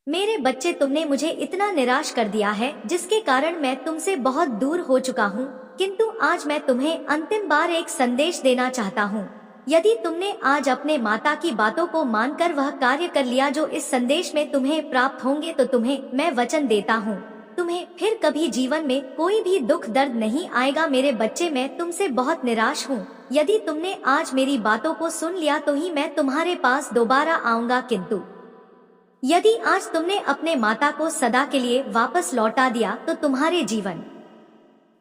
मेरे बच्चे, तुमने मुझे इतना निराश कर दिया है जिसके कारण मैं तुमसे बहुत दूर हो चुका हूँ। किंतु आज मैं तुम्हें अंतिम बार एक संदेश देना चाहता हूँ। यदि तुमने आज अपने माता की बातों को मानकर वह कार्य कर लिया जो इस संदेश में तुम्हें प्राप्त होंगे, तो तुम्हें मैं वचन देता हूँ, तुम्हें फिर कभी जीवन में कोई भी दुख दर्द नहीं आएगा। मेरे बच्चे, मैं तुमसे बहुत निराश हूँ। यदि तुमने आज मेरी बातों को सुन लिया तो ही मैं तुम्हारे पास दोबारा आऊंगा, किंतु यदि आज तुमने अपने माता को सदा के लिए वापस लौटा दिया तो तुम्हारे जीवन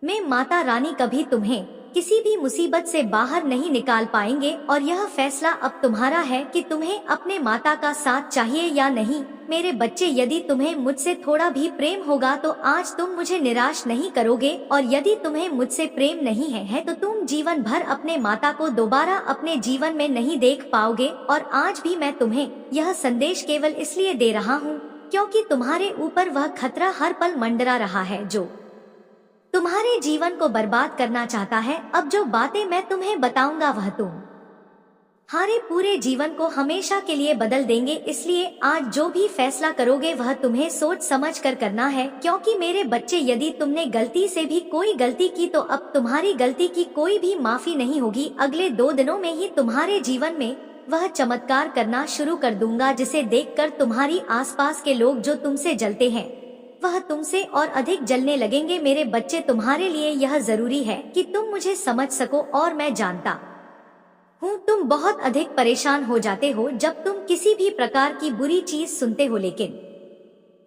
में माता रानी कभी तुम्हें किसी भी मुसीबत से बाहर नहीं निकाल पाएंगे। और यह फैसला अब तुम्हारा है कि तुम्हें अपने माता का साथ चाहिए या नहीं। मेरे बच्चे, यदि तुम्हें मुझसे थोड़ा भी प्रेम होगा तो आज तुम मुझे निराश नहीं करोगे, और यदि तुम्हें मुझसे प्रेम नहीं है तो तुम जीवन भर अपने माता को दोबारा अपने जीवन में नहीं देख पाओगे। और आज भी मैं तुम्हें यह संदेश केवल इसलिए दे रहा हूँ क्योंकि तुम्हारे ऊपर वह खतरा हर पल मंडरा रहा है जो तुम्हारे जीवन को बर्बाद करना चाहता है। अब जो बातें मैं तुम्हें बताऊंगा वह तुम्हारे पूरे जीवन को हमेशा के लिए बदल देंगे। इसलिए आज जो भी फैसला करोगे वह तुम्हें सोच समझ कर करना है, क्योंकि मेरे बच्चे, यदि तुमने गलती से भी कोई गलती की तो अब तुम्हारी गलती की कोई भी माफी नहीं होगी। अगले 2 दिनों में ही तुम्हारे जीवन में वह चमत्कार करना शुरू कर दूंगा जिसे देखकर तुम्हारी आसपास के लोग जो तुमसे जलते हैं वह तुमसे और अधिक जलने लगेंगे। मेरे बच्चे, तुम्हारे लिए यह जरूरी है कि तुम मुझे समझ सको, और मैं जानता हूँ तुम बहुत अधिक परेशान हो जाते हो जब तुम किसी भी प्रकार की बुरी चीज सुनते हो, लेकिन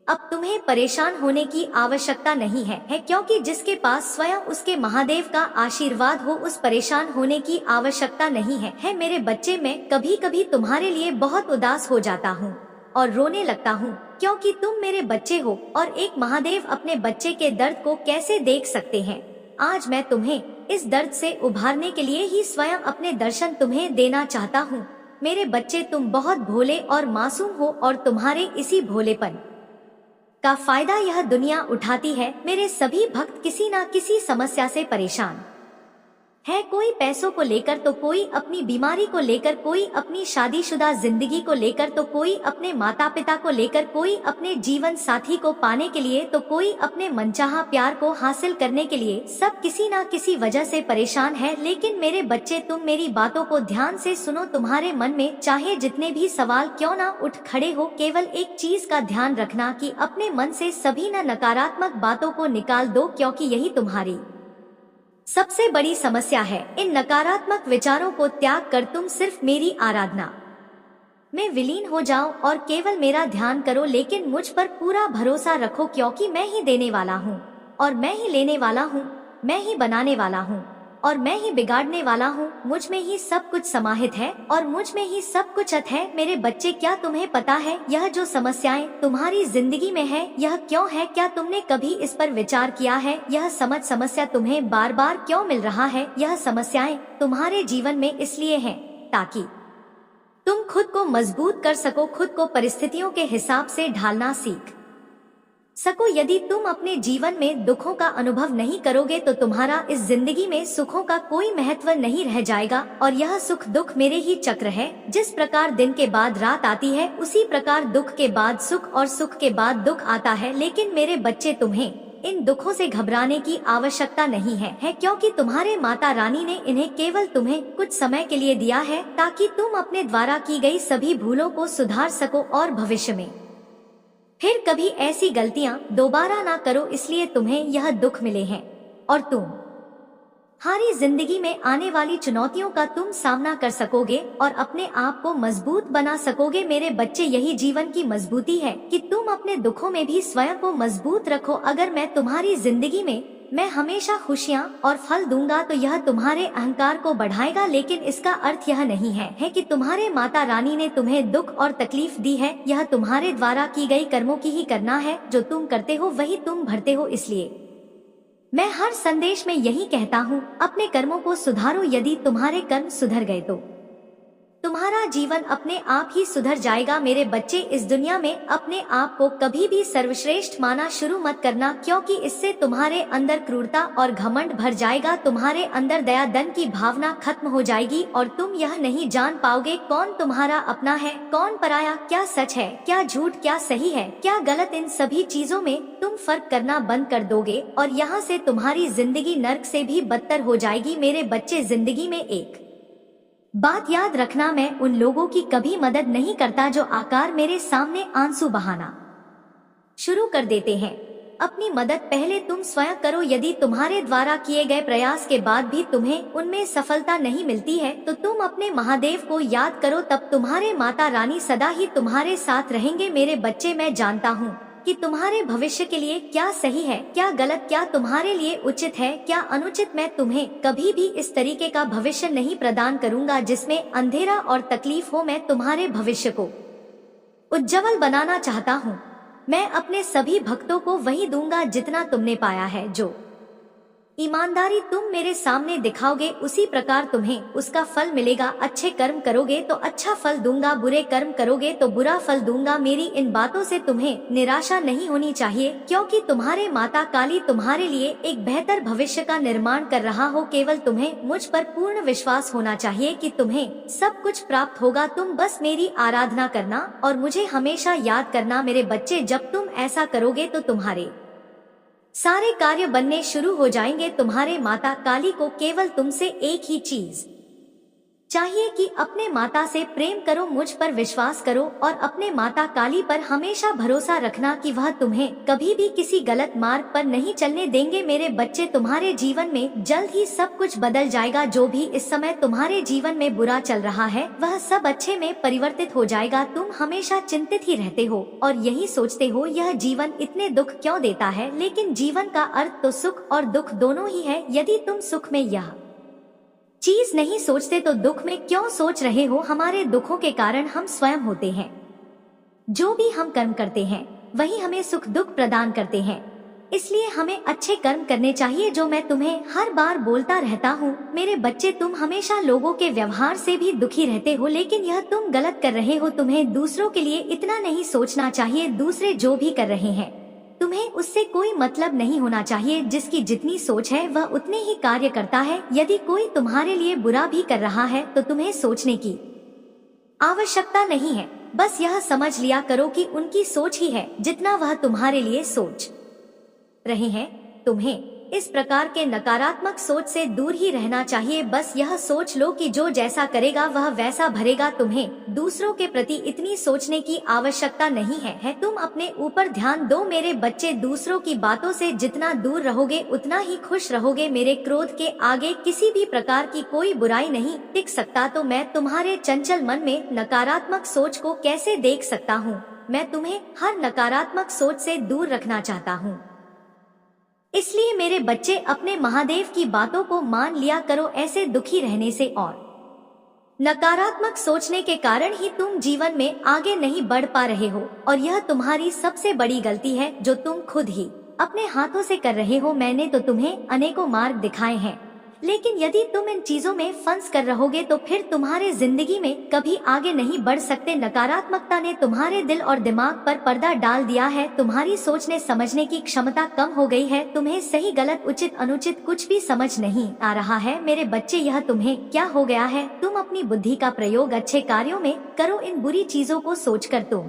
अब तुम्हें परेशान होने की आवश्यकता नहीं है, क्योंकि जिसके पास स्वयं उसके महादेव का आशीर्वाद हो उस परेशान होने की आवश्यकता नहीं है। मेरे बच्चे, मैं कभी कभी तुम्हारे लिए बहुत उदास हो जाता हूँ और रोने लगता हूँ, क्योंकि तुम मेरे बच्चे हो और एक महादेव अपने बच्चे के दर्द को कैसे देख सकते हैं। आज मैं तुम्हें इस दर्द से उभारने के लिए ही स्वयं अपने दर्शन तुम्हें देना चाहता हूँ। मेरे बच्चे, तुम बहुत भोले और मासूम हो और तुम्हारे इसी भोलेपन का फायदा यह दुनिया उठाती है। मेरे सभी भक्त किसी न किसी समस्या से परेशान है, कोई पैसों को लेकर तो कोई अपनी बीमारी को लेकर, कोई अपनी शादीशुदा जिंदगी को लेकर तो कोई अपने माता पिता को लेकर, कोई अपने जीवन साथी को पाने के लिए तो कोई अपने मनचाहा प्यार को हासिल करने के लिए। सब किसी न किसी वजह से परेशान है। लेकिन मेरे बच्चे, तुम मेरी बातों को ध्यान से सुनो। तुम्हारे मन में चाहे जितने भी सवाल क्यों ना उठ खड़े हो, केवल एक चीज का ध्यान रखना कि अपने मन से सभी नकारात्मक बातों को निकाल दो, क्योंकि यही तुम्हारी सबसे बड़ी समस्या है। इन नकारात्मक विचारों को त्याग कर तुम सिर्फ मेरी आराधना में विलीन हो जाओ और केवल मेरा ध्यान करो। लेकिन मुझ पर पूरा भरोसा रखो, क्योंकि मैं ही देने वाला हूँ और मैं ही लेने वाला हूँ, मैं ही बनाने वाला हूँ और मैं ही बिगाड़ने वाला हूँ। मुझ में ही सब कुछ समाहित है और मुझ में ही सब कुछ अत है। मेरे बच्चे, क्या तुम्हें पता है यह जो समस्याएं तुम्हारी जिंदगी में है यह क्यों है? क्या तुमने कभी इस पर विचार किया है? यह समस्या तुम्हें बार बार क्यों मिल रहा है? यह समस्याएं तुम्हारे जीवन में इसलिए हैं ताकि तुम खुद को मजबूत कर सको, खुद को परिस्थितियों के हिसाब से ढालना सीख सको। यदि तुम अपने जीवन में दुखों का अनुभव नहीं करोगे तो तुम्हारा इस जिंदगी में सुखों का कोई महत्व नहीं रह जाएगा। और यह सुख दुख मेरे ही चक्र है। जिस प्रकार दिन के बाद रात आती है उसी प्रकार दुख के बाद सुख और सुख के बाद दुख आता है। लेकिन मेरे बच्चे, तुम्हें इन दुखों से घबराने की आवश्यकता नहीं है, क्योंकि तुम्हारे माता रानी ने इन्हें केवल तुम्हें कुछ समय के लिए दिया है ताकि तुम अपने द्वारा की गई सभी भूलों को सुधार सको और भविष्य में फिर कभी ऐसी गलतियां दोबारा ना करो। इसलिए तुम्हें यह दुख मिले हैं और तुम्हारी जिंदगी में आने वाली चुनौतियों का तुम सामना कर सकोगे और अपने आप को मजबूत बना सकोगे। मेरे बच्चे, यही जीवन की मजबूती है कि तुम अपने दुखों में भी स्वयं को मजबूत रखो। अगर मैं तुम्हारी जिंदगी में मैं हमेशा खुशियाँ और फल दूंगा तो यह तुम्हारे अहंकार को बढ़ाएगा। लेकिन इसका अर्थ यह नहीं है कि तुम्हारे माता रानी ने तुम्हें दुख और तकलीफ दी है। यह तुम्हारे द्वारा की गई कर्मों की ही करना है। जो तुम करते हो वही तुम भरते हो। इसलिए मैं हर संदेश में यही कहता हूँ, अपने कर्मों को सुधारो। यदि तुम्हारे कर्म सुधर गए तो तुम्हारा जीवन अपने आप ही सुधर जाएगा। मेरे बच्चे, इस दुनिया में अपने आप को कभी भी सर्वश्रेष्ठ माना शुरू मत करना, क्योंकि इससे तुम्हारे अंदर क्रूरता और घमंड भर जाएगा। तुम्हारे अंदर दया दन की भावना खत्म हो जाएगी और तुम यह नहीं जान पाओगे कौन तुम्हारा अपना है, कौन पराया, क्या सच है, क्या झूठ, क्या सही है, क्या गलत। इन सभी चीजों में तुम फर्क करना बंद कर दोगे और यहाँ से तुम्हारी जिंदगी नर्क से भी बदतर हो जाएगी। मेरे बच्चे, जिंदगी में एक बात याद रखना, मैं उन लोगों की कभी मदद नहीं करता जो आकार मेरे सामने आंसू बहाना शुरू कर देते हैं। अपनी मदद पहले तुम स्वयं करो। यदि तुम्हारे द्वारा किए गए प्रयास के बाद भी तुम्हें उनमें सफलता नहीं मिलती है तो तुम अपने महादेव को याद करो, तब तुम्हारे माता रानी सदा ही तुम्हारे साथ रहेंगे। मेरे बच्चे, मैं जानता हूँ कि तुम्हारे भविष्य के लिए क्या सही है, क्या गलत, क्या तुम्हारे लिए उचित है, क्या अनुचित। मैं तुम्हें कभी भी इस तरीके का भविष्य नहीं प्रदान करूंगा जिसमें अंधेरा और तकलीफ हो। मैं तुम्हारे भविष्य को उज्जवल बनाना चाहता हूँ। मैं अपने सभी भक्तों को वही दूंगा जितना तुमने पाया है। जो ईमानदारी तुम मेरे सामने दिखाओगे उसी प्रकार तुम्हें उसका फल मिलेगा। अच्छे कर्म करोगे तो अच्छा फल दूंगा, बुरे कर्म करोगे तो बुरा फल दूंगा। मेरी इन बातों से तुम्हें निराशा नहीं होनी चाहिए, क्योंकि तुम्हारे माता काली तुम्हारे लिए एक बेहतर भविष्य का निर्माण कर रहा हो। केवल तुम्हें मुझ पर पूर्ण विश्वास होना चाहिए कि तुम्हें सब कुछ प्राप्त होगा। तुम बस मेरी आराधना करना और मुझे हमेशा याद करना। मेरे बच्चे, जब तुम ऐसा करोगे तो तुम्हारे सारे कार्य बनने शुरू हो जाएंगे। तुम्हारे माता काली को केवल तुमसे एक ही चीज चाहिए कि अपने माता से प्रेम करो, मुझ पर विश्वास करो और अपने माता काली पर हमेशा भरोसा रखना कि वह तुम्हें कभी भी किसी गलत मार्ग पर नहीं चलने देंगे। मेरे बच्चे, तुम्हारे जीवन में जल्द ही सब कुछ बदल जाएगा। जो भी इस समय तुम्हारे जीवन में बुरा चल रहा है वह सब अच्छे में परिवर्तित हो जाएगा। तुम हमेशा चिंतित ही रहते हो और यही सोचते हो यह जीवन इतने दुख क्यों देता है, लेकिन जीवन का अर्थ तो सुख और दुख दोनों ही है। यदि तुम सुख में यह चीज नहीं सोचते तो दुख में क्यों सोच रहे हो। हमारे दुखों के कारण हम स्वयं होते हैं। जो भी हम कर्म करते हैं वही हमें सुख दुख प्रदान करते हैं। इसलिए हमें अच्छे कर्म करने चाहिए, जो मैं तुम्हें हर बार बोलता रहता हूँ। मेरे बच्चे, तुम हमेशा लोगों के व्यवहार से भी दुखी रहते हो, लेकिन यह तुम गलत कर रहे हो। तुम्हें दूसरों के लिए इतना नहीं सोचना चाहिए। दूसरे जो भी कर रहे हैं तुम्हें उससे कोई मतलब नहीं होना चाहिए। जिसकी जितनी सोच है वह उतने ही कार्य करता है। यदि कोई तुम्हारे लिए बुरा भी कर रहा है तो तुम्हें सोचने की आवश्यकता नहीं है। बस यह समझ लिया करो कि उनकी सोच ही है जितना वह तुम्हारे लिए सोच रहे हैं। तुम्हें इस प्रकार के नकारात्मक सोच से दूर ही रहना चाहिए। बस यह सोच लो कि जो जैसा करेगा वह वैसा भरेगा। तुम्हें दूसरों के प्रति इतनी सोचने की आवश्यकता नहीं है। तुम अपने ऊपर ध्यान दो। मेरे बच्चे, दूसरों की बातों से जितना दूर रहोगे उतना ही खुश रहोगे। मेरे क्रोध के आगे किसी भी प्रकार की कोई बुराई नहीं टिक सकता। तो मैं तुम्हारे चंचल मन में नकारात्मक सोच को कैसे देख सकता हूँ। मैं तुम्हें हर नकारात्मक सोच से दूर रखना चाहता हूँ। इसलिए मेरे बच्चे, अपने महादेव की बातों को मान लिया करो। ऐसे दुखी रहने से और नकारात्मक सोचने के कारण ही तुम जीवन में आगे नहीं बढ़ पा रहे हो और यह तुम्हारी सबसे बड़ी गलती है जो तुम खुद ही अपने हाथों से कर रहे हो। मैंने तो तुम्हें अनेकों मार्ग दिखाए हैं, लेकिन यदि तुम इन चीजों में फंस कर रहोगे तो फिर तुम्हारे जिंदगी में कभी आगे नहीं बढ़ सकते। नकारात्मकता ने तुम्हारे दिल और दिमाग पर पर्दा डाल दिया है। तुम्हारी सोचने समझने की क्षमता कम हो गई है। तुम्हें सही गलत उचित अनुचित कुछ भी समझ नहीं आ रहा है। मेरे बच्चे, यह तुम्हें क्या हो गया है? तुम अपनी बुद्धि का प्रयोग अच्छे कार्यों में करो। इन बुरी चीजों को सोचकर तुम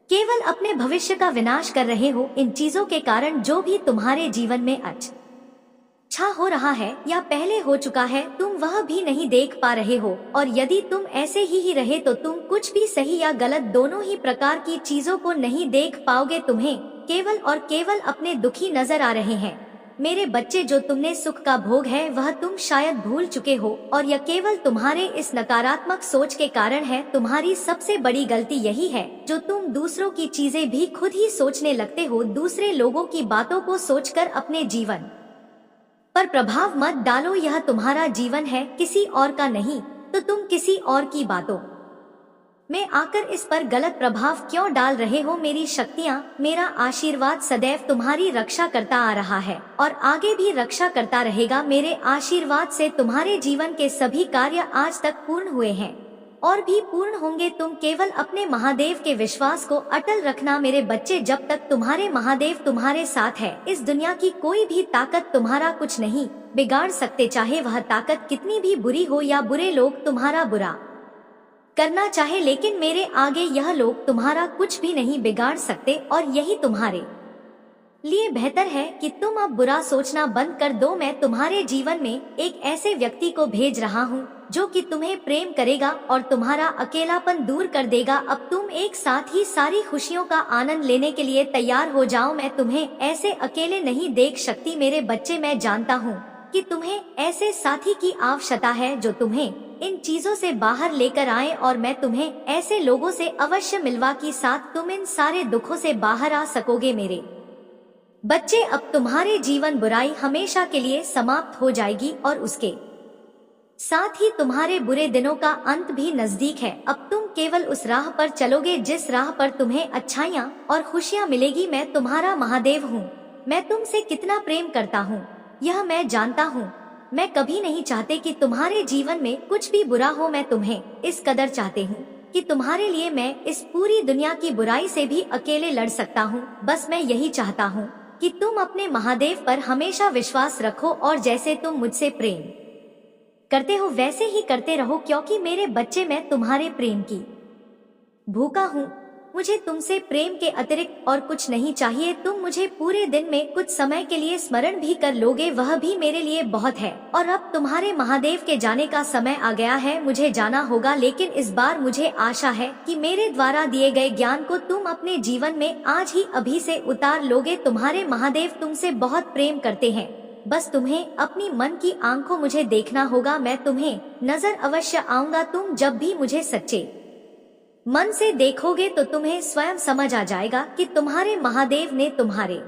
केवल अपने भविष्य का विनाश कर रहे हो। इन चीजों के कारण जो भी तुम्हारे जीवन में अच्छा हो रहा है या पहले हो चुका है, तुम वह भी नहीं देख पा रहे हो। और यदि तुम ऐसे ही रहे तो तुम कुछ भी सही या गलत दोनों ही प्रकार की चीजों को नहीं देख पाओगे। तुम्हें केवल और केवल अपने दुखी नजर आ रहे हैं। मेरे बच्चे, जो तुमने सुख का भोग है वह तुम शायद भूल चुके हो और यह केवल तुम्हारे इस नकारात्मक सोच के कारण है। तुम्हारी सबसे बड़ी गलती यही है जो तुम दूसरों की चीजें भी खुद ही सोचने लगते हो। दूसरे लोगों की बातों को सोचकर अपने जीवन पर प्रभाव मत डालो। यह तुम्हारा जीवन है, किसी और का नहीं। तो तुम किसी और की बातों में आकर इस पर गलत प्रभाव क्यों डाल रहे हो? मेरी शक्तियाँ, मेरा आशीर्वाद सदैव तुम्हारी रक्षा करता आ रहा है और आगे भी रक्षा करता रहेगा। मेरे आशीर्वाद से तुम्हारे जीवन के सभी कार्य आज तक पूर्ण हुए हैं। और भी पूर्ण होंगे। तुम केवल अपने महादेव के विश्वास को अटल रखना मेरे बच्चे। जब तक तुम्हारे महादेव तुम्हारे साथ है, इस दुनिया की कोई भी ताकत तुम्हारा कुछ नहीं बिगाड़ सकते। चाहे वह ताकत कितनी भी बुरी हो या बुरे लोग तुम्हारा बुरा करना चाहे, लेकिन मेरे आगे यह लोग तुम्हारा कुछ भी नहीं बिगाड़ सकते। और यही तुम्हारे लिए बेहतर है कि तुम अब बुरा सोचना बंद कर दो। मैं तुम्हारे जीवन में एक ऐसे व्यक्ति को भेज रहा हूँ जो कि तुम्हें प्रेम करेगा और तुम्हारा अकेलापन दूर कर देगा। अब तुम एक साथ ही सारी खुशियों का आनंद लेने के लिए तैयार हो जाओ। मैं तुम्हें ऐसे अकेले नहीं देख सकती मेरे बच्चे। मैं जानता हूँ कि तुम्हें ऐसे साथी की आवश्यकता है जो तुम्हें इन चीजों से बाहर लेकर आए, और मैं तुम्हें ऐसे लोगों से अवश्य मिलवा कि साथ तुम इन सारे दुखों से बाहर आ सकोगे मेरे बच्चे। अब तुम्हारे जीवन बुराई हमेशा के लिए समाप्त हो जाएगी और उसके साथ ही तुम्हारे बुरे दिनों का अंत भी नजदीक है। अब तुम केवल उस राह पर चलोगे जिस राह पर तुम्हें अच्छाइयाँ और खुशियाँ मिलेगी। मैं तुम्हारा महादेव हूँ। मैं तुमसे कितना प्रेम करता हूँ यह मैं जानता हूँ। मैं कभी नहीं चाहते कि तुम्हारे जीवन में कुछ भी बुरा हो। मैं तुम्हें इस कदर चाहते हूँ कि तुम्हारे लिए मैं इस पूरी दुनिया की बुराई से भी अकेले लड़ सकता हूँ। बस मैं यही चाहता हूँ कि तुम अपने महादेव पर हमेशा विश्वास रखो और जैसे तुम मुझसे प्रेम करते हो वैसे ही करते रहो, क्योंकि मेरे बच्चे मैं तुम्हारे प्रेम की भूखा हूँ। मुझे तुमसे प्रेम के अतिरिक्त और कुछ नहीं चाहिए। तुम मुझे पूरे दिन में कुछ समय के लिए स्मरण भी कर लोगे, वह भी मेरे लिए बहुत है। और अब तुम्हारे महादेव के जाने का समय आ गया है। मुझे जाना होगा, लेकिन इस बार मुझे आशा है कि मेरे द्वारा दिए गए ज्ञान को तुम अपने जीवन में आज ही अभी से उतार लोगे। तुम्हारे महादेव तुमसे बहुत प्रेम करते हैं। बस तुम्हें अपनी मन की आंखों मुझे देखना होगा। मैं तुम्हें नजर अवश्य आऊंगा। तुम जब भी मुझे सच्चे मन से देखोगे तो तुम्हें स्वयं समझ आ जाएगा कि तुम्हारे महादेव ने तुम्हारे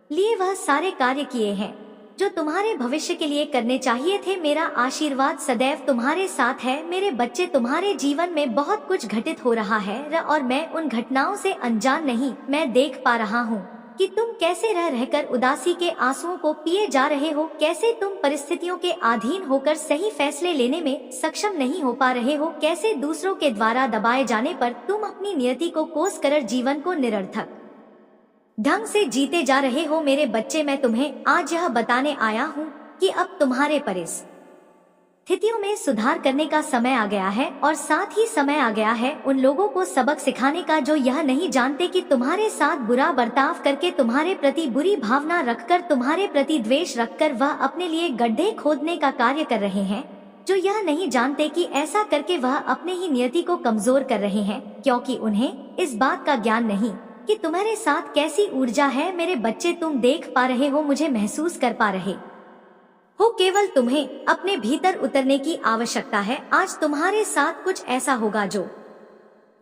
लिए वह सारे कार्य किए हैं जो तुम्हारे भविष्य के लिए करने चाहिए थे। मेरा आशीर्वाद सदैव तुम्हारे साथ है मेरे बच्चे। तुम्हारे जीवन में बहुत कुछ घटित हो रहा है और मैं उन घटनाओं से अनजान नहीं। मैं देख पा रहा हूँ कि तुम कैसे रह रहकर उदासी के आंसुओं को पिए जा रहे हो, कैसे तुम परिस्थितियों के अधीन होकर सही फैसले लेने में सक्षम नहीं हो पा रहे हो, कैसे दूसरों के द्वारा दबाए जाने पर तुम अपनी नियति को कोस कर जीवन को निरर्थक ढंग से जीते जा रहे हो। मेरे बच्चे मैं तुम्हें आज यह बताने आया हूँ कि अब तुम्हारे परिस्थितियों में सुधार करने का समय आ गया है, और साथ ही समय आ गया है उन लोगों को सबक सिखाने का जो यह नहीं जानते कि तुम्हारे साथ बुरा बर्ताव करके, तुम्हारे प्रति बुरी भावना रखकर, तुम्हारे प्रति द्वेष रखकर वह अपने लिए गड्ढे खोदने का कार्य कर रहे हैं। जो यह नहीं जानते कि ऐसा करके वह अपने ही नियति को कमजोर कर रहे हैं, क्योंकि उन्हें इस बात का ज्ञान नहीं कि तुम्हारे साथ कैसी ऊर्जा है। मेरे बच्चे तुम देख पा रहे हो, मुझे महसूस कर पा रहे हो। केवल तुम्हें अपने भीतर उतरने की आवश्यकता है। आज तुम्हारे साथ कुछ ऐसा होगा जो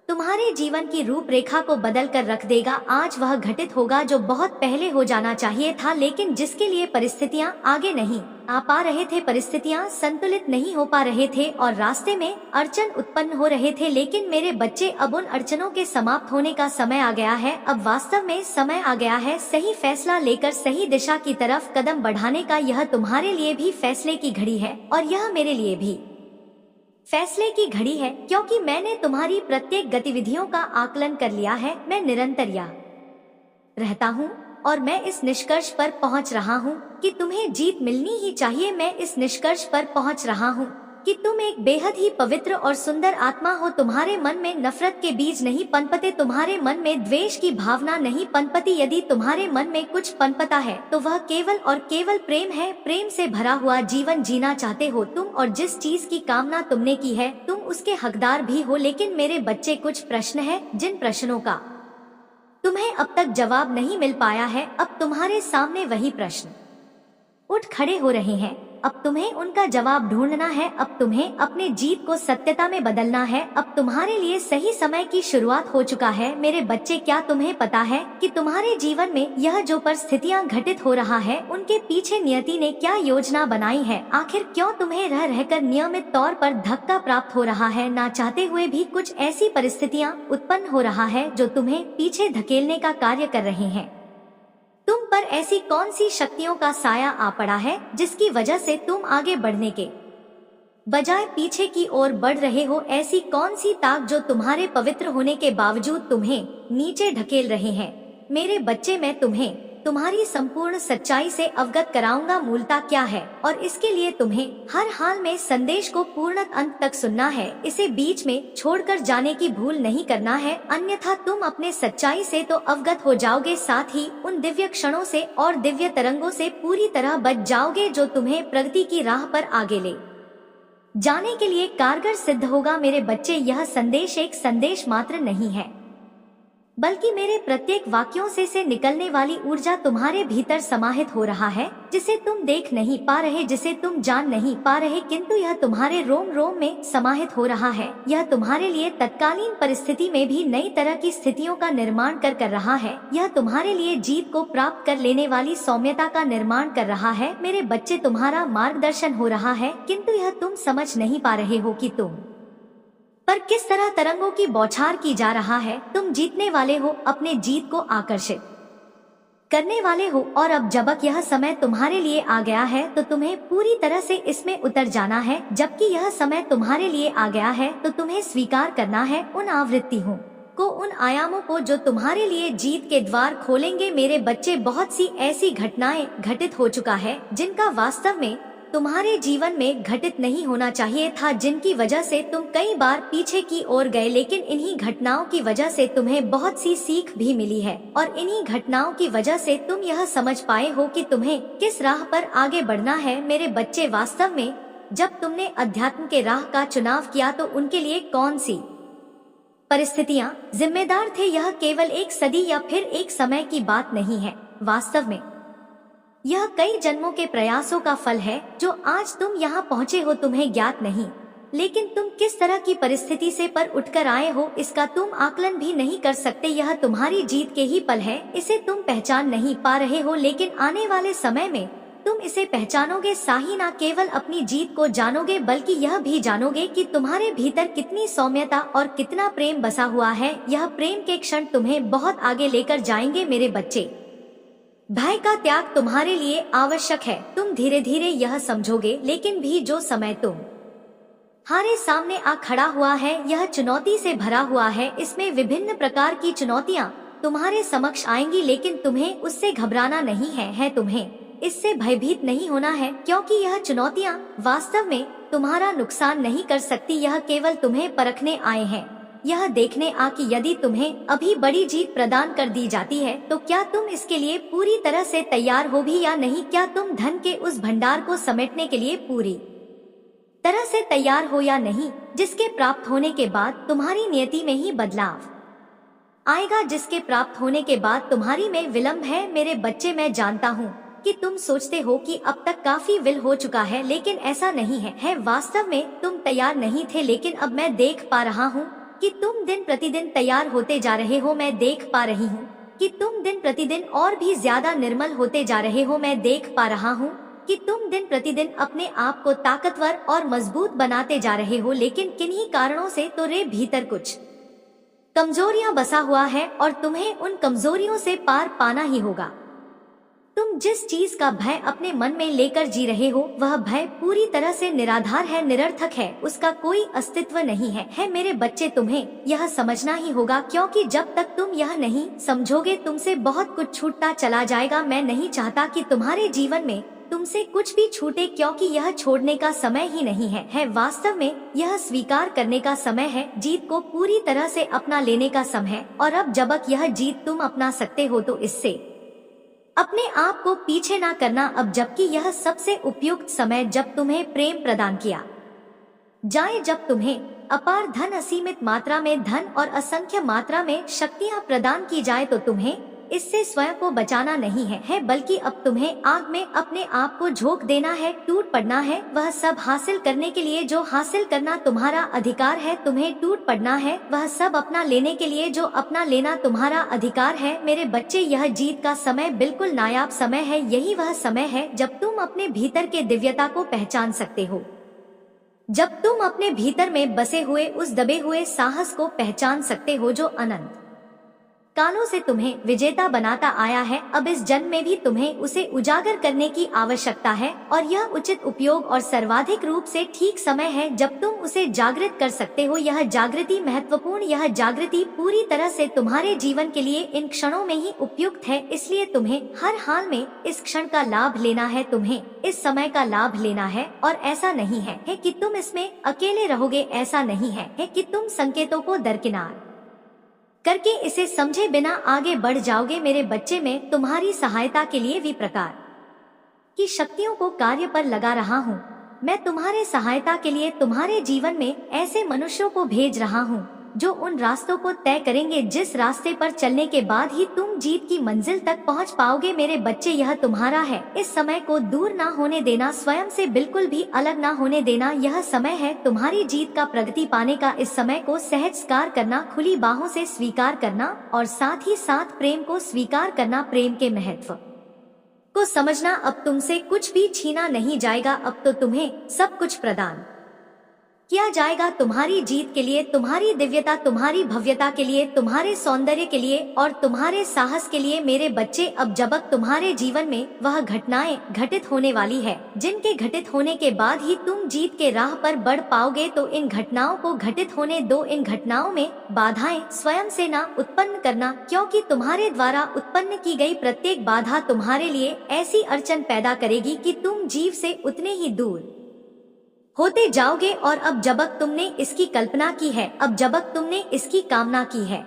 तुम्हारे जीवन की रूपरेखा को बदल कर रख देगा। आज वह घटित होगा जो बहुत पहले हो जाना चाहिए था, लेकिन जिसके लिए परिस्थितियां आगे नहीं आ पा रहे थे, परिस्थितियां संतुलित नहीं हो पा रहे थे और रास्ते में अड़चन उत्पन्न हो रहे थे। लेकिन मेरे बच्चे अब उन अड़चनों के समाप्त होने का समय आ गया है। अब वास्तव में समय आ गया है सही फैसला लेकर सही दिशा की तरफ कदम बढ़ाने का। यह तुम्हारे लिए भी फैसले की घड़ी है और यह मेरे लिए भी फैसले की घड़ी है, क्योंकि मैंने तुम्हारी प्रत्येक गतिविधियों का आकलन कर लिया है। मैं निरंतर यहाँ रहता हूँ और मैं इस निष्कर्ष पर पहुँच रहा हूँ कि तुम्हें जीत मिलनी ही चाहिए। मैं इस निष्कर्ष पर पहुँच रहा हूँ कि तुम एक बेहद ही पवित्र और सुंदर आत्मा हो। तुम्हारे मन में नफरत के बीज नहीं पनपते, तुम्हारे मन में द्वेष की भावना नहीं पनपती। यदि तुम्हारे मन में कुछ पनपता है तो वह केवल और केवल प्रेम है। प्रेम से भरा हुआ जीवन जीना चाहते हो तुम, और जिस चीज की कामना तुमने की है तुम उसके हकदार भी हो। लेकिन मेरे बच्चे कुछ प्रश्न है जिन प्रश्नों का तुम्हें अब तक जवाब नहीं मिल पाया है। अब तुम्हारे सामने वही प्रश्न उठ खड़े हो रहे हैं। अब तुम्हें उनका जवाब ढूंढना है। अब तुम्हें अपने जीत को सत्यता में बदलना है। अब तुम्हारे लिए सही समय की शुरुआत हो चुका है। मेरे बच्चे क्या तुम्हें पता है कि तुम्हारे जीवन में यह जो परिस्थितियां घटित हो रहा है उनके पीछे नियति ने क्या योजना बनाई है? आखिर क्यों तुम्हें रह रहकर नियमित तौर पर धक्का प्राप्त हो रहा है? ना चाहते हुए भी कुछ ऐसी परिस्थितियां उत्पन्न हो रहा है जो तुम्हें पीछे धकेलने का कार्य कर रहे हैं। तुम पर ऐसी कौन सी शक्तियों का साया आ पड़ा है जिसकी वजह से तुम आगे बढ़ने के बजाय पीछे की ओर बढ़ रहे हो। ऐसी कौन सी ताक जो तुम्हारे पवित्र होने के बावजूद तुम्हें नीचे ढकेल रहे हैं? मेरे बच्चे, मैं तुम्हें तुम्हारी संपूर्ण सच्चाई से अवगत कराऊंगा मूलता क्या है, और इसके लिए तुम्हें हर हाल में संदेश को पूर्ण अंत तक सुनना है। इसे बीच में छोड़कर जाने की भूल नहीं करना है, अन्यथा तुम अपने सच्चाई से तो अवगत हो जाओगे, साथ ही उन दिव्य क्षणों से और दिव्य तरंगों से पूरी तरह बच जाओगे जो तुम्हें प्रगति की राह पर आगे ले जाने के लिए कारगर सिद्ध होगा। मेरे बच्चे, यह संदेश एक संदेश मात्र नहीं है, बल्कि मेरे प्रत्येक वाक्यों से निकलने वाली ऊर्जा तुम्हारे भीतर समाहित हो रहा है, जिसे तुम देख नहीं पा रहे, जिसे तुम जान नहीं पा रहे, किंतु यह तुम्हारे रोम रोम में समाहित हो रहा है। यह तुम्हारे लिए तत्कालीन परिस्थिति में भी नई तरह की स्थितियों का निर्माण कर रहा है। यह तुम्हारे लिए जीत को प्राप्त कर लेने वाली सौम्यता का निर्माण कर रहा है। मेरे बच्चे, तुम्हारा मार्गदर्शन हो रहा है, किंतु यह तुम समझ नहीं पा रहे हो कि तुम पर किस तरह तरंगों की बौछार की जा रहा है। तुम जीतने वाले हो, अपने जीत को आकर्षित करने वाले हो, और अब जबक यह समय तुम्हारे लिए आ गया है तो तुम्हें पूरी तरह से इसमें उतर जाना है। जबकि यह समय तुम्हारे लिए आ गया है तो तुम्हें स्वीकार करना है उन आवृत्तियों को, उन आयामों को जो तुम्हारे लिए जीत के द्वार खोलेंगे। मेरे बच्चे, बहुत सी ऐसी घटनाएं घटित हो चुका है जिनका वास्तव में तुम्हारे जीवन में घटित नहीं होना चाहिए था, जिनकी वजह से तुम कई बार पीछे की ओर गए, लेकिन इन्हीं घटनाओं की वजह से तुम्हें बहुत सी सीख भी मिली है, और इन्हीं घटनाओं की वजह से तुम यह समझ पाए हो कि तुम्हें किस राह पर आगे बढ़ना है। मेरे बच्चे, वास्तव में जब तुमने अध्यात्म के राह का चुनाव किया तो उनके लिए कौन सी परिस्थितियां जिम्मेदार थे, यह केवल एक सदी या फिर एक समय की बात नहीं है। वास्तव में यह कई जन्मों के प्रयासों का फल है। जो आज तुम यहाँ पहुँचे हो तुम्हें ज्ञात नहीं, लेकिन तुम किस तरह की परिस्थिति से पर उठकर आए हो इसका तुम आकलन भी नहीं कर सकते। यह तुम्हारी जीत के ही पल है, इसे तुम पहचान नहीं पा रहे हो, लेकिन आने वाले समय में तुम इसे पहचानोगे। साही ना केवल अपनी जीत को जानोगे, बल्कि यह भी जानोगे कि तुम्हारे भीतर कितनी सौम्यता और कितना प्रेम बसा हुआ है। यह प्रेम के क्षण तुम्हें बहुत आगे लेकर जाएंगे। मेरे बच्चे, भय का त्याग तुम्हारे लिए आवश्यक है। तुम धीरे धीरे यह समझोगे, लेकिन भी जो समय तुम्हारे सामने आ खड़ा हुआ है यह चुनौती से भरा हुआ है। इसमें विभिन्न प्रकार की चुनौतियां तुम्हारे समक्ष आएंगी, लेकिन तुम्हें उससे घबराना नहीं है, तुम्हें इससे भयभीत नहीं होना है, क्योंकि यह चुनौतियां वास्तव में तुम्हारा नुकसान नहीं कर सकती। यह केवल तुम्हें परखने आए हैं, यह देखने कि यदि तुम्हें अभी बड़ी जीत प्रदान कर दी जाती है तो क्या तुम इसके लिए पूरी तरह से तैयार हो भी या नहीं। क्या तुम धन के उस भंडार को समेटने के लिए पूरी तरह से तैयार हो या नहीं, जिसके प्राप्त होने के बाद तुम्हारी नियति में ही बदलाव आएगा, जिसके प्राप्त होने के बाद तुम्हारी में विलंब है। मेरे बच्चे, मैं जानता हूँ कि तुम सोचते हो कि अब तक काफी विल हो चुका है, लेकिन ऐसा नहीं है। वास्तव में तुम तैयार नहीं थे, लेकिन अब मैं देख पा रहा हूँ कि तुम दिन प्रतिदिन तैयार होते जा रहे हो। मैं देख पा रही हूँ कि तुम दिन प्रतिदिन और भी ज्यादा निर्मल होते जा रहे हो। मैं देख पा रहा हूँ कि तुम दिन प्रतिदिन अपने आप को ताकतवर और मजबूत बनाते जा रहे हो, लेकिन किन्हीं कारणों से तुम्हारे भीतर कुछ कमजोरियां बसा हुआ है और तुम्हें उन कमजोरियों से पार पाना ही होगा। तुम जिस चीज का भय अपने मन में लेकर जी रहे हो वह भय पूरी तरह से निराधार है, निरर्थक है, उसका कोई अस्तित्व नहीं है। मेरे बच्चे, तुम्हें यह समझना ही होगा, क्योंकि जब तक तुम यह नहीं समझोगे तुमसे बहुत कुछ छूटता चला जाएगा। मैं नहीं चाहता कि तुम्हारे जीवन में तुमसे कुछ भी छूटे, क्योंकि यह छोड़ने का समय ही नहीं है। वास्तव में यह स्वीकार करने का समय है, जीत को पूरी तरह से अपना लेने का समय है। और अब जबक यह जीत तुम अपना सकते हो तो इससे अपने आप को पीछे ना करना, अब जबकि यह सबसे उपयुक्त समय जब तुम्हें प्रेम प्रदान किया जाए, जब तुम्हें अपार धन, असीमित मात्रा में धन और असंख्य मात्रा में शक्तियां प्रदान की जाए, तो तुम्हें इससे स्वयं को बचाना नहीं है, बल्कि अब तुम्हें आग में अपने आप को झोंक देना है, टूट पड़ना है। वह सब हासिल करने के लिए जो हासिल करना तुम्हारा अधिकार है, तुम्हें टूट पड़ना है। वह सब अपना लेने के लिए जो अपना लेना तुम्हारा अधिकार है। मेरे बच्चे, यह जीत का समय बिल्कुल नायाब समय है। यही वह समय है जब तुम अपने भीतर के दिव्यता को पहचान सकते हो, जब तुम अपने भीतर में बसे हुए उस दबे हुए साहस को पहचान सकते हो जो अनंत कालों से तुम्हें विजेता बनाता आया है। अब इस जन्म में भी तुम्हें उसे उजागर करने की आवश्यकता है और यह उचित उपयोग और सर्वाधिक रूप से ठीक समय है जब तुम उसे जागृत कर सकते हो। यह जागृति महत्वपूर्ण, यह जागृति पूरी तरह से तुम्हारे जीवन के लिए इन क्षणों में ही उपयुक्त है, इसलिए तुम्हें हर हाल में इस क्षण का लाभ लेना है, तुम्हें इस समय का लाभ लेना है। और ऐसा नहीं है कि तुम इसमें अकेले रहोगे, ऐसा नहीं है कि तुम संकेतों को दरकिनार करके इसे समझे बिना आगे बढ़ जाओगे। मेरे बच्चे, में तुम्हारी सहायता के लिए भी प्रकार की शक्तियों को कार्य पर लगा रहा हूँ। मैं तुम्हारे सहायता के लिए तुम्हारे जीवन में ऐसे मनुष्यों को भेज रहा हूँ जो उन रास्तों को तय करेंगे जिस रास्ते पर चलने के बाद ही तुम जीत की मंजिल तक पहुंच पाओगे। मेरे बच्चे, यह तुम्हारा है। इस समय को दूर ना होने देना, स्वयं से बिल्कुल भी अलग ना होने देना। यह समय है तुम्हारी जीत का, प्रगति पाने का। इस समय को सहज स्वीकार करना, खुली बाहों से स्वीकार करना और साथ ही साथ प्रेम को स्वीकार करना, प्रेम के महत्व को समझना। अब तुमसे कुछ भी छीना नहीं जाएगा, अब तो तुम्हें सब कुछ प्रदान किया जाएगा तुम्हारी जीत के लिए, तुम्हारी दिव्यता, तुम्हारी भव्यता के लिए, तुम्हारे सौंदर्य के लिए और तुम्हारे साहस के लिए। मेरे बच्चे, अब जब तुम्हारे जीवन में वह घटनाएं घटित होने वाली है जिनके घटित होने के बाद ही तुम जीत के राह पर बढ़ पाओगे, तो इन घटनाओं को घटित होने दो। इन घटनाओं में बाधाएं स्वयं से ना उत्पन्न करना, क्योंकि तुम्हारे द्वारा उत्पन्न की गई प्रत्येक बाधा तुम्हारे लिए ऐसी अड़चन पैदा करेगी कि तुम जीव से उतने ही दूर होते जाओगे। और अब जब तुमने इसकी कल्पना की है, अब जब तुमने इसकी कामना की है,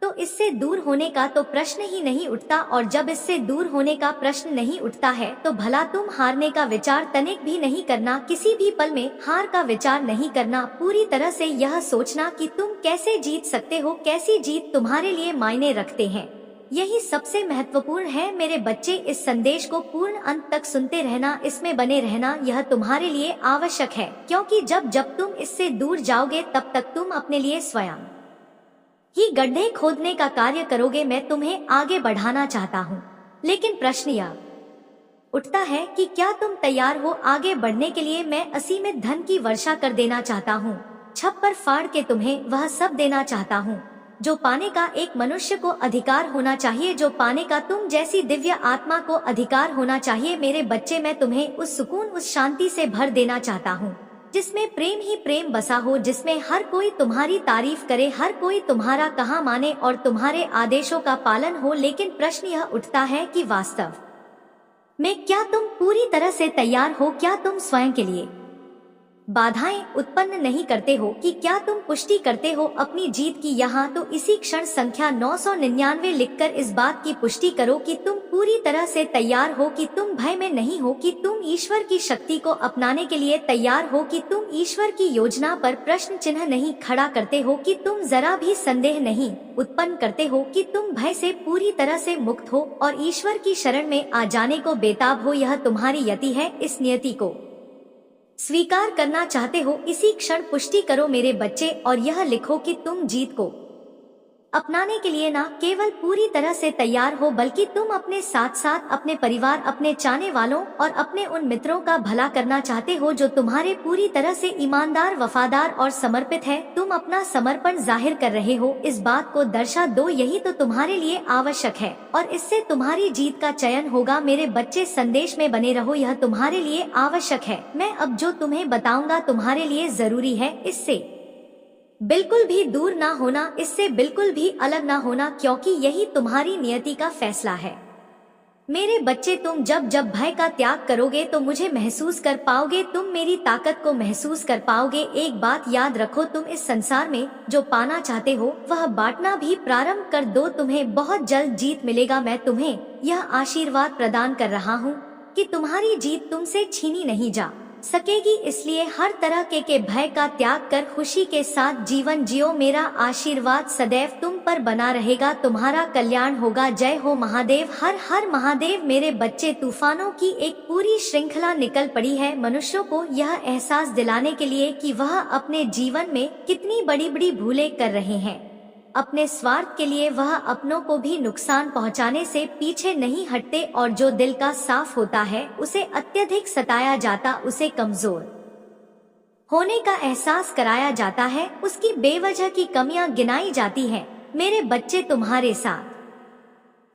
तो इससे दूर होने का तो प्रश्न ही नहीं उठता। और जब इससे दूर होने का प्रश्न नहीं उठता है तो भला तुम हारने का विचार तनिक भी नहीं करना, किसी भी पल में हार का विचार नहीं करना। पूरी तरह से यह सोचना कि तुम कैसे जीत सकते हो, कैसी जीत तुम्हारे लिए मायने रखते हैं। यही सबसे महत्वपूर्ण है मेरे बच्चे। इस संदेश को पूर्ण अंत तक सुनते रहना, इसमें बने रहना, यह तुम्हारे लिए आवश्यक है, क्योंकि जब जब तुम इससे दूर जाओगे तब तक तुम अपने लिए स्वयं ही गड्ढे खोदने का कार्य करोगे। मैं तुम्हें आगे बढ़ाना चाहता हूँ, लेकिन प्रश्न यह उठता है कि क्या तुम तैयार हो आगे बढ़ने के लिए। मैं असीमित धन की वर्षा कर देना चाहता हूँ, छप्पर फाड़ के तुम्हें वह सब देना चाहता हूँ जो पाने का एक मनुष्य को अधिकार होना चाहिए, जो पाने का तुम जैसी दिव्य आत्मा को अधिकार होना चाहिए। मेरे बच्चे, मैं तुम्हें उस सुकून, उस शांति से भर देना चाहता हूँ जिसमें प्रेम ही प्रेम बसा हो, जिसमें हर कोई तुम्हारी तारीफ करे, हर कोई तुम्हारा कहा माने और तुम्हारे आदेशों का पालन हो। लेकिन प्रश्न यह उठता है कि वास्तव में क्या तुम पूरी तरह से तैयार हो? क्या तुम स्वयं के लिए बाधाएं उत्पन्न नहीं करते हो? कि क्या तुम पुष्टि करते हो अपनी जीत की? यहाँ तो इसी क्षण संख्या 999 लिखकर इस बात की पुष्टि करो कि तुम पूरी तरह से तैयार हो, कि तुम भय में नहीं हो, कि तुम ईश्वर की शक्ति को अपनाने के लिए तैयार हो, कि तुम ईश्वर की योजना पर प्रश्न चिन्ह नहीं खड़ा करते हो, कि तुम जरा भी संदेह नहीं उत्पन्न करते हो, कि तुम भय से पूरी तरह से मुक्त हो और ईश्वर की शरण में आ जाने को बेताब हो। यह तुम्हारी यति है, इस नियति को स्वीकार करना चाहते हो? इसी क्षण पुष्टि करो मेरे बच्चे और यह लिखो कि तुम जीत को अपनाने के लिए न केवल पूरी तरह से तैयार हो, बल्कि तुम अपने साथ साथ अपने परिवार, अपने चाहने वालों और अपने उन मित्रों का भला करना चाहते हो जो तुम्हारे पूरी तरह से ईमानदार, वफादार और समर्पित है। तुम अपना समर्पण जाहिर कर रहे हो, इस बात को दर्शा दो, यही तो तुम्हारे लिए आवश्यक है और इससे तुम्हारी जीत का चयन होगा। मेरे बच्चे, संदेश में बने रहो, यह तुम्हारे लिए आवश्यक है। मैं अब जो तुम्हें बताऊंगा तुम्हारे लिए जरूरी है, इससे बिल्कुल भी दूर ना होना, इससे बिल्कुल भी अलग ना होना, क्योंकि यही तुम्हारी नियति का फैसला है। मेरे बच्चे, तुम जब जब भय का त्याग करोगे तो मुझे महसूस कर पाओगे, तुम मेरी ताकत को महसूस कर पाओगे। एक बात याद रखो, तुम इस संसार में जो पाना चाहते हो वह बांटना भी प्रारंभ कर दो, तुम्हें बहुत जल्द जीत मिलेगा। मैं तुम्हें यह आशीर्वाद प्रदान कर रहा हूँ कि तुम्हारी जीत तुमसे छीनी नहीं जा सकेगी, इसलिए हर तरह के भय का त्याग कर खुशी के साथ जीवन जियो। मेरा आशीर्वाद सदैव तुम पर बना रहेगा, तुम्हारा कल्याण होगा। जय हो महादेव, हर हर महादेव। मेरे बच्चे, तूफानों की एक पूरी श्रृंखला निकल पड़ी है मनुष्यों को यह एहसास दिलाने के लिए कि वह अपने जीवन में कितनी बड़ी बड़ी भूलें कर रहे हैं। अपने स्वार्थ के लिए वह अपनों को भी नुकसान पहुंचाने से पीछे नहीं हटते और जो दिल का साफ होता है उसे अत्यधिक सताया जाता, उसे कमजोर होने का एहसास कराया जाता है, उसकी बेवजह की कमियां गिनाई जाती हैं, मेरे बच्चे तुम्हारे साथ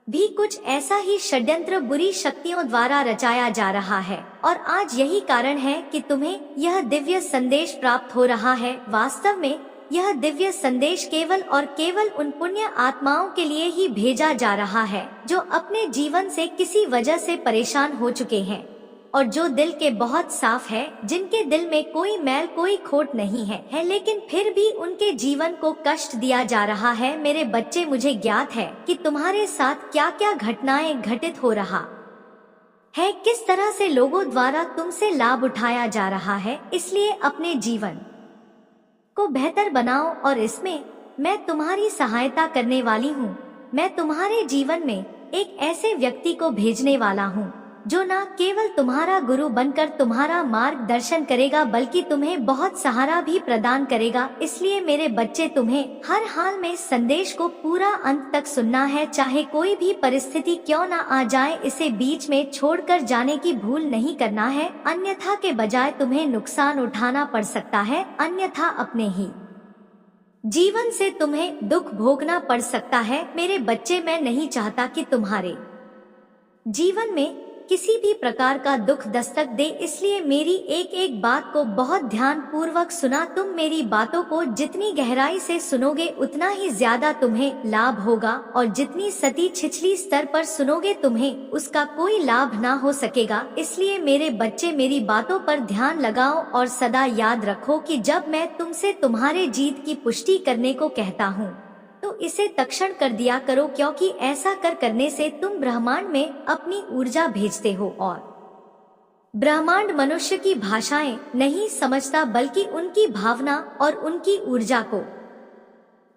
भी कुछ ऐसा ही षड्यंत्र बुरी शक्तियों द्वारा रचाया जा रहा है और आज यही कारण है कि तुम्हें यह दिव्य संदेश प्राप्त हो रहा है। वास्तव में यह दिव्य संदेश केवल और केवल उन पुण्य आत्माओं के लिए ही भेजा जा रहा है जो अपने जीवन से किसी वजह से परेशान हो चुके हैं और जो दिल के बहुत साफ है, जिनके दिल में कोई मैल कोई खोट नहीं है लेकिन फिर भी उनके जीवन को कष्ट दिया जा रहा है। मेरे बच्चे, मुझे ज्ञात है कि तुम्हारे साथ क्या क्या घटनाएं घटित हो रहा है, किस तरह से लोगों द्वारा तुमसे लाभ उठाया जा रहा है। इसलिए अपने जीवन को बेहतर बनाओ और इसमें मैं तुम्हारी सहायता करने वाली हूँ। मैं तुम्हारे जीवन में एक ऐसे व्यक्ति को भेजने वाला हूँ जो न केवल तुम्हारा गुरु बनकर तुम्हारा मार्गदर्शन करेगा बल्कि तुम्हें बहुत सहारा भी प्रदान करेगा। इसलिए मेरे बच्चे, तुम्हें हर हाल में संदेश को पूरा अंत तक सुनना है, चाहे कोई भी परिस्थिति क्यों न आ जाए। इसे बीच में छोड़कर जाने की भूल नहीं करना है, अन्यथा के बजाय तुम्हें नुकसान उठाना पड़ सकता है। अन्यथा अपने ही जीवन से तुम्हें दुख भोगना पड़ सकता है। मेरे बच्चे, मैं नहीं चाहता कि तुम्हारे जीवन में किसी भी प्रकार का दुख दस्तक दे, इसलिए मेरी एक एक बात को बहुत ध्यान पूर्वक सुना। तुम मेरी बातों को जितनी गहराई से सुनोगे उतना ही ज्यादा तुम्हें लाभ होगा और जितनी सती छिछली स्तर पर सुनोगे तुम्हें उसका कोई लाभ ना हो सकेगा। इसलिए मेरे बच्चे, मेरी बातों पर ध्यान लगाओ और सदा याद रखो कि जब मैं तुमसे तुम्हारे जीत की पुष्टि करने को कहता हूँ तो इसे तक्षण कर दिया करो, क्योंकि ऐसा करने से तुम ब्रह्मांड में अपनी ऊर्जा भेजते हो और ब्रह्मांड मनुष्य की भाषाएं नहीं समझता बल्कि उनकी भावना और उनकी ऊर्जा को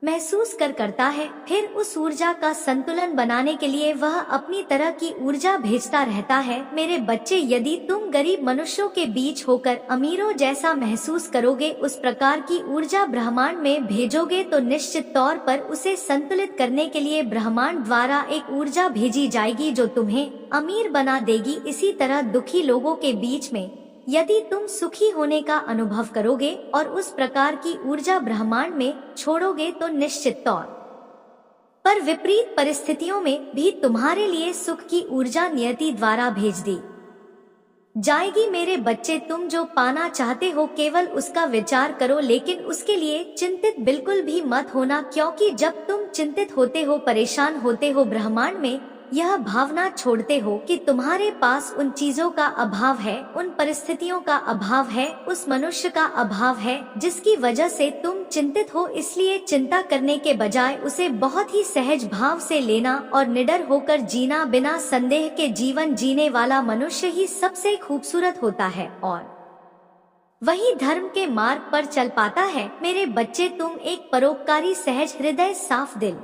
महसूस करता है। फिर उस ऊर्जा का संतुलन बनाने के लिए वह अपनी तरह की ऊर्जा भेजता रहता है। मेरे बच्चे, यदि तुम गरीब मनुष्यों के बीच होकर अमीरों जैसा महसूस करोगे, उस प्रकार की ऊर्जा ब्रह्मांड में भेजोगे तो निश्चित तौर पर उसे संतुलित करने के लिए ब्रह्मांड द्वारा एक ऊर्जा भेजी जाएगी जो तुम्हें अमीर बना देगी। इसी तरह दुखी लोगों के बीच में यदि तुम सुखी होने का अनुभव करोगे और उस प्रकार की ऊर्जा ब्रह्मांड में छोड़ोगे तो निश्चित तौर पर विपरीत परिस्थितियों में भी तुम्हारे लिए सुख की ऊर्जा नियति द्वारा भेज दी जाएगी। मेरे बच्चे, तुम जो पाना चाहते हो केवल उसका विचार करो, लेकिन उसके लिए चिंतित बिल्कुल भी मत होना, क्योंकि जब तुम चिंतित होते हो, परेशान होते हो, ब्रह्मांड में यह भावना छोड़ते हो कि तुम्हारे पास उन चीजों का अभाव है, उन परिस्थितियों का अभाव है, उस मनुष्य का अभाव है जिसकी वजह से तुम चिंतित हो। इसलिए चिंता करने के बजाय उसे बहुत ही सहज भाव से लेना और निडर होकर जीना। बिना संदेह के जीवन जीने वाला मनुष्य ही सबसे खूबसूरत होता है और वही धर्म के मार्ग पर चल पाता है। मेरे बच्चे, तुम एक परोपकारी, सहज हृदय, साफ दिल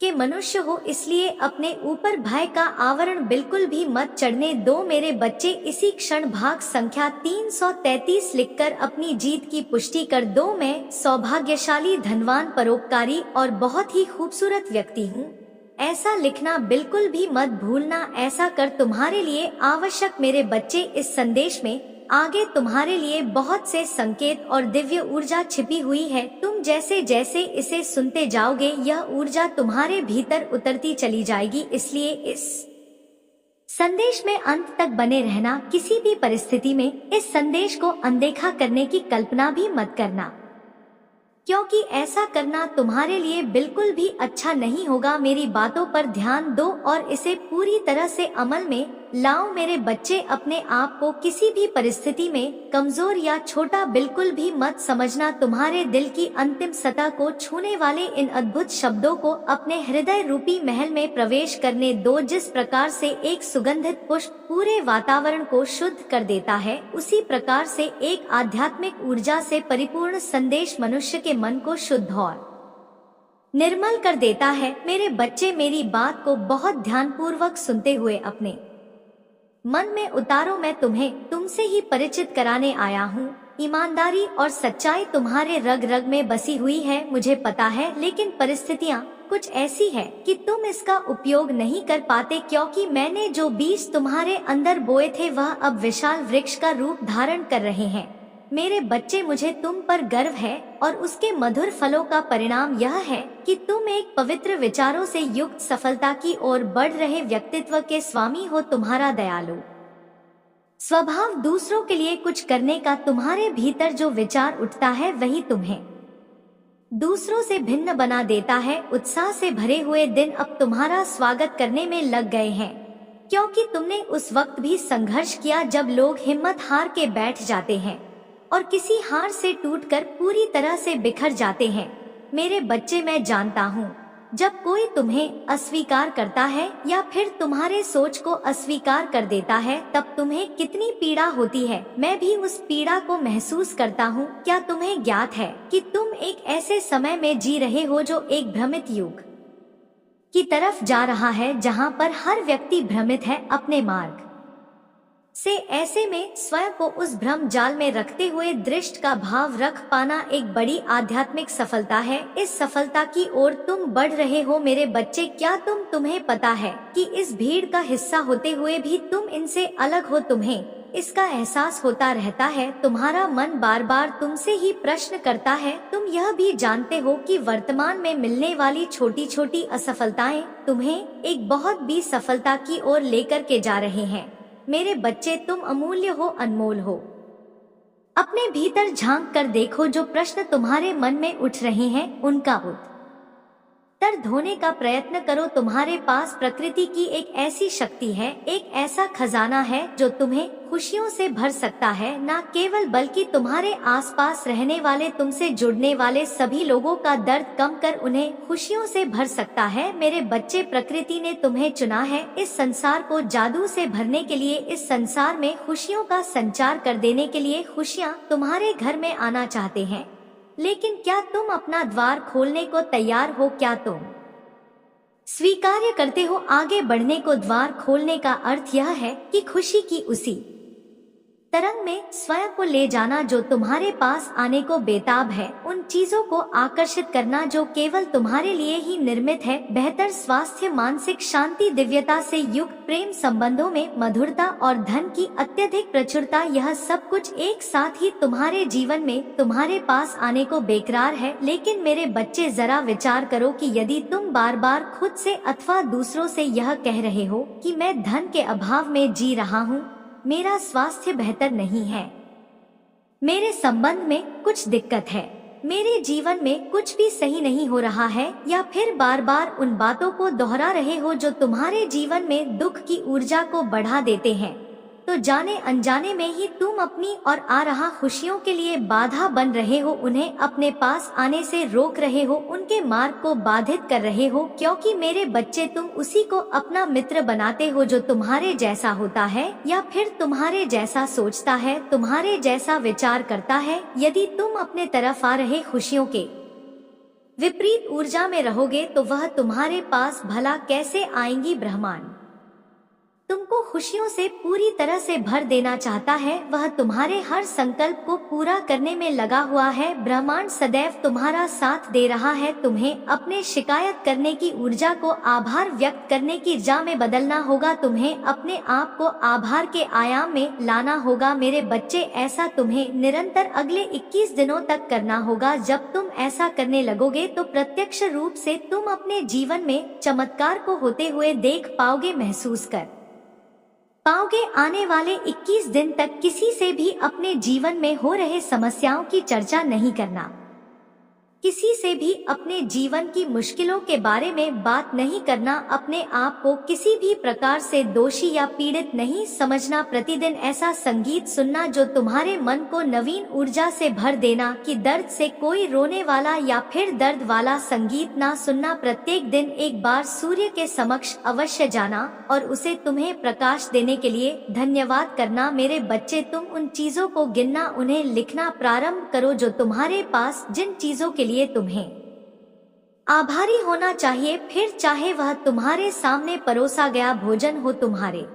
के मनुष्य हो, इसलिए अपने ऊपर भय का आवरण बिल्कुल भी मत चढ़ने दो। मेरे बच्चे, इसी क्षण भाग संख्या 333 लिखकर अपनी जीत की पुष्टि कर दो। मैं सौभाग्यशाली, धनवान, परोपकारी और बहुत ही खूबसूरत व्यक्ति हूँ। ऐसा लिखना बिल्कुल भी मत भूलना, ऐसा कर तुम्हारे लिए आवश्यक। मेरे बच्चे, इस संदेश में आगे तुम्हारे लिए बहुत से संकेत और दिव्य ऊर्जा छिपी हुई है। तुम जैसे जैसे इसे सुनते जाओगे यह ऊर्जा तुम्हारे भीतर उतरती चली जाएगी। इसलिए इस संदेश में अंत तक बने रहना। किसी भी परिस्थिति में इस संदेश को अनदेखा करने की कल्पना भी मत करना, क्योंकि ऐसा करना तुम्हारे लिए बिल्कुल भी अच्छा नहीं होगा। मेरी बातों पर ध्यान दो और इसे पूरी तरह से अमल में लाओ। मेरे बच्चे, अपने आप को किसी भी परिस्थिति में कमजोर या छोटा बिल्कुल भी मत समझना। तुम्हारे दिल की अंतिम सतह को छूने वाले इन अद्भुत शब्दों को अपने हृदय रूपी महल में प्रवेश करने दो। जिस प्रकार से एक सुगंधित पुष्प पूरे वातावरण को शुद्ध कर देता है, उसी प्रकार से एक आध्यात्मिक ऊर्जा से परिपूर्ण संदेश मनुष्य के मन को शुद्ध और निर्मल कर देता है। मेरे बच्चे, मेरी बात को बहुत ध्यानपूर्वक सुनते हुए अपने मन में उतारो। मैं तुम्हें तुमसे ही परिचित कराने आया हूँ। ईमानदारी और सच्चाई तुम्हारे रग रग में बसी हुई है, मुझे पता है, लेकिन परिस्थितियाँ कुछ ऐसी है कि तुम इसका उपयोग नहीं कर पाते, क्योंकि मैंने जो बीज तुम्हारे अंदर बोए थे वह अब विशाल वृक्ष का रूप धारण कर रहे हैं। मेरे बच्चे, मुझे तुम पर गर्व है और उसके मधुर फलों का परिणाम यह है कि तुम एक पवित्र विचारों से युक्त सफलता की ओर बढ़ रहे व्यक्तित्व के स्वामी हो। तुम्हारा दयालु स्वभाव, दूसरों के लिए कुछ करने का तुम्हारे भीतर जो विचार उठता है वही तुम्हें दूसरों से भिन्न बना देता है। उत्साह से भरे हुए दिन अब तुम्हारा स्वागत करने में लग गए हैं, क्योंकि तुमने उस वक्त भी संघर्ष किया जब लोग हिम्मत हार के बैठ जाते हैं और किसी हार से टूटकर पूरी तरह से बिखर जाते हैं। मेरे बच्चे, मैं जानता हूँ, जब कोई तुम्हें अस्वीकार करता है या फिर तुम्हारे सोच को अस्वीकार कर देता है तब तुम्हें कितनी पीड़ा होती है। मैं भी उस पीड़ा को महसूस करता हूँ। क्या तुम्हें ज्ञात है कि तुम एक ऐसे समय में जी रहे हो जो एक भ्रमित युग की तरफ जा रहा है, जहाँ पर हर व्यक्ति भ्रमित है अपने मार्ग से। ऐसे में स्वयं को उस भ्रम जाल में रखते हुए दृष्टि का भाव रख पाना एक बड़ी आध्यात्मिक सफलता है। इस सफलता की ओर तुम बढ़ रहे हो मेरे बच्चे। क्या तुम्हें पता है कि इस भीड़ का हिस्सा होते हुए भी तुम इनसे अलग हो? तुम्हें इसका एहसास होता रहता है। तुम्हारा मन बार बार तुमसे ही प्रश्न करता है। तुम यह भी जानते हो कि वर्तमान में मिलने वाली छोटी छोटी असफलताएं तुम्हें एक बहुत बड़ी सफलता की ओर लेकर के जा रहे हैं। मेरे बच्चे, तुम अमूल्य हो, अनमोल हो। अपने भीतर झांक कर देखो। जो प्रश्न तुम्हारे मन में उठ रहे हैं उनका उत्तर ढूंढने का प्रयत्न करो। तुम्हारे पास प्रकृति की एक ऐसी शक्ति है, एक ऐसा खजाना है जो तुम्हें खुशियों से भर सकता है। न केवल बल्कि तुम्हारे आसपास रहने वाले, तुमसे जुड़ने वाले सभी लोगों का दर्द कम कर उन्हें खुशियों से भर सकता है। मेरे बच्चे, प्रकृति ने तुम्हें चुना है इस संसार को जादू से भरने के लिए, इस संसार में खुशियों का संचार कर देने के लिए। खुशियाँ तुम्हारे घर में आना चाहते हैं, लेकिन क्या तुम अपना द्वार खोलने को तैयार हो? क्या तुम स्वीकार करते हो आगे बढ़ने को? द्वार खोलने का अर्थ यह है कि खुशी की उसी तरंग में स्वयं को ले जाना जो तुम्हारे पास आने को बेताब है। उन चीजों को आकर्षित करना जो केवल तुम्हारे लिए ही निर्मित है। बेहतर स्वास्थ्य, मानसिक शांति, दिव्यता से युक्त प्रेम संबंधों में मधुरता और धन की अत्यधिक प्रचुरता, यह सब कुछ एक साथ ही तुम्हारे जीवन में तुम्हारे पास आने को बेकरार है। लेकिन मेरे बच्चे, जरा विचार करो कि यदि तुम बार बार खुद से अथवा दूसरों से यह कह रहे हो कि मैं धन के अभाव में जी रहा हूँ, मेरा स्वास्थ्य बेहतर नहीं है, मेरे संबंध में कुछ दिक्कत है, मेरे जीवन में कुछ भी सही नहीं हो रहा है, या फिर बार बार उन बातों को दोहरा रहे हो जो तुम्हारे जीवन में दुख की ऊर्जा को बढ़ा देते हैं, तो जाने अनजाने में ही तुम अपनी और आ रहा खुशियों के लिए बाधा बन रहे हो। उन्हें अपने पास आने से रोक रहे हो, उनके मार्ग को बाधित कर रहे हो। क्योंकि मेरे बच्चे, तुम उसी को अपना मित्र बनाते हो जो तुम्हारे जैसा होता है या फिर तुम्हारे जैसा सोचता है, तुम्हारे जैसा विचार करता है। यदि तुम अपने तरफ आ रहे खुशियों के विपरीत ऊर्जा में रहोगे तो वह तुम्हारे पास भला कैसे आएंगी? ब्रह्मांड तुमको खुशियों से पूरी तरह से भर देना चाहता है, वह तुम्हारे हर संकल्प को पूरा करने में लगा हुआ है। ब्रह्मांड सदैव तुम्हारा साथ दे रहा है। तुम्हें अपने शिकायत करने की ऊर्जा को आभार व्यक्त करने की ऊर्जा में बदलना होगा। तुम्हें अपने आप को आभार के आयाम में लाना होगा। मेरे बच्चे, ऐसा तुम्हें निरंतर अगले 21 दिनों तक करना होगा। जब तुम ऐसा करने लगोगे तो प्रत्यक्ष रूप से तुम अपने जीवन में चमत्कार को होते हुए देख पाओगे, महसूस कर पाओगे। आने वाले 21 दिन तक किसी से भी अपने जीवन में हो रहे समस्याओं की चर्चा नहीं करना, किसी से भी अपने जीवन की मुश्किलों के बारे में बात नहीं करना, अपने आप को किसी भी प्रकार से दोषी या पीड़ित नहीं समझना। प्रतिदिन ऐसा संगीत सुनना जो तुम्हारे मन को नवीन ऊर्जा से भर देना कि दर्द से कोई रोने वाला या फिर दर्द वाला संगीत ना सुनना। प्रत्येक दिन एक बार सूर्य के समक्ष अवश्य जाना और उसे तुम्हें प्रकाश देने के लिए धन्यवाद करना। मेरे बच्चे, तुम उन चीजों को गिनना, उन्हें लिखना प्रारंभ करो जो तुम्हारे पास, जिन चीजों के लिए तुम्हें आभारी होना चाहिए। फिर चाहे वह तुम्हारे सामने परोसा गया भोजन हो, तुम्हारे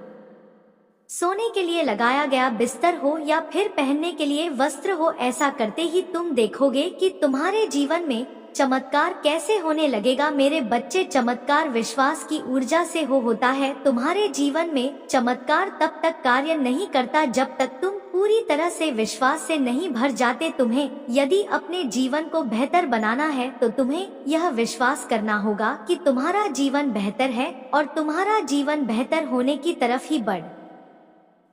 सोने के लिए लगाया गया बिस्तर हो या फिर पहनने के लिए वस्त्र हो, ऐसा करते ही तुम देखोगे कि तुम्हारे जीवन में चमत्कार कैसे होने लगेगा मेरे बच्चे? चमत्कार विश्वास की ऊर्जा से होता है। तुम्हारे जीवन में चमत्कार तब तक कार्य नहीं करता जब तक तुम पूरी तरह से विश्वास से नहीं भर जाते। तुम्हें यदि अपने जीवन को बेहतर बनाना है तो तुम्हें यह विश्वास करना होगा कि तुम्हारा जीवन बेहतर है और तुम्हारा जीवन बेहतर होने की तरफ ही बढ़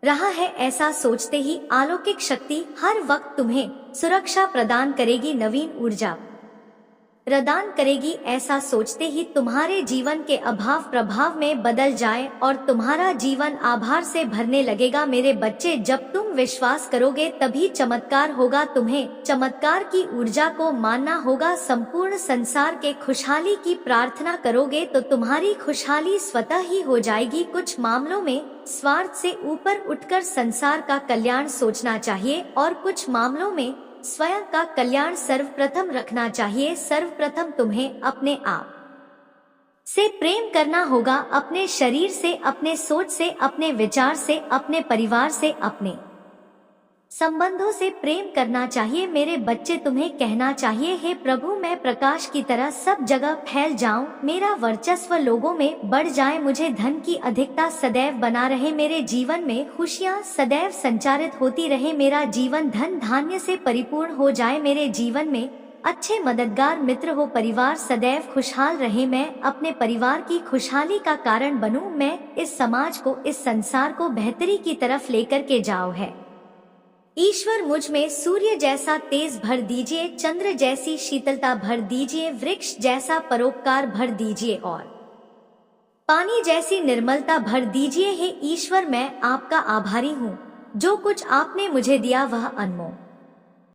रहा है। ऐसा सोचते ही अलौकिक शक्ति हर वक्त तुम्हें सुरक्षा प्रदान करेगी, नवीन ऊर्जा प्रदान करेगी। ऐसा सोचते ही तुम्हारे जीवन के अभाव प्रभाव में बदल जाए और तुम्हारा जीवन आभार से भरने लगेगा। मेरे बच्चे, जब तुम विश्वास करोगे तभी चमत्कार होगा। तुम्हें चमत्कार की ऊर्जा को मानना होगा। संपूर्ण संसार के खुशहाली की प्रार्थना करोगे तो तुम्हारी खुशहाली स्वतः ही हो जाएगी। कुछ मामलों में स्वार्थ से ऊपर उठकर संसार का कल्याण सोचना चाहिए और कुछ मामलों में स्वयं का कल्याण सर्वप्रथम रखना चाहिए। सर्वप्रथम तुम्हें अपने आप से प्रेम करना होगा, अपने शरीर से, अपने सोच से, अपने विचार से, अपने परिवार से, अपने संबंधों से प्रेम करना चाहिए। मेरे बच्चे, तुम्हें कहना चाहिए, हे प्रभु, मैं प्रकाश की तरह सब जगह फैल जाऊं, मेरा वर्चस्व लोगों में बढ़ जाए, मुझे धन की अधिकता सदैव बना रहे, मेरे जीवन में खुशियां सदैव संचारित होती रहे, मेरा जीवन धन धान्य से परिपूर्ण हो जाए, मेरे जीवन में अच्छे मददगार मित्र हो, परिवार सदैव खुशहाल रहे, मैं अपने परिवार की खुशहाली का कारण बनूं, मैं इस समाज को, इस संसार को बेहतरी की तरफ लेकर के जाओ है। ईश्वर, मुझ में सूर्य जैसा तेज भर दीजिए, चंद्र जैसी शीतलता भर दीजिए, वृक्ष जैसा परोपकार भर दीजिए और पानी जैसी निर्मलता भर दीजिए। हे ईश्वर, मैं आपका आभारी हूँ। जो कुछ आपने मुझे दिया वह अनमोल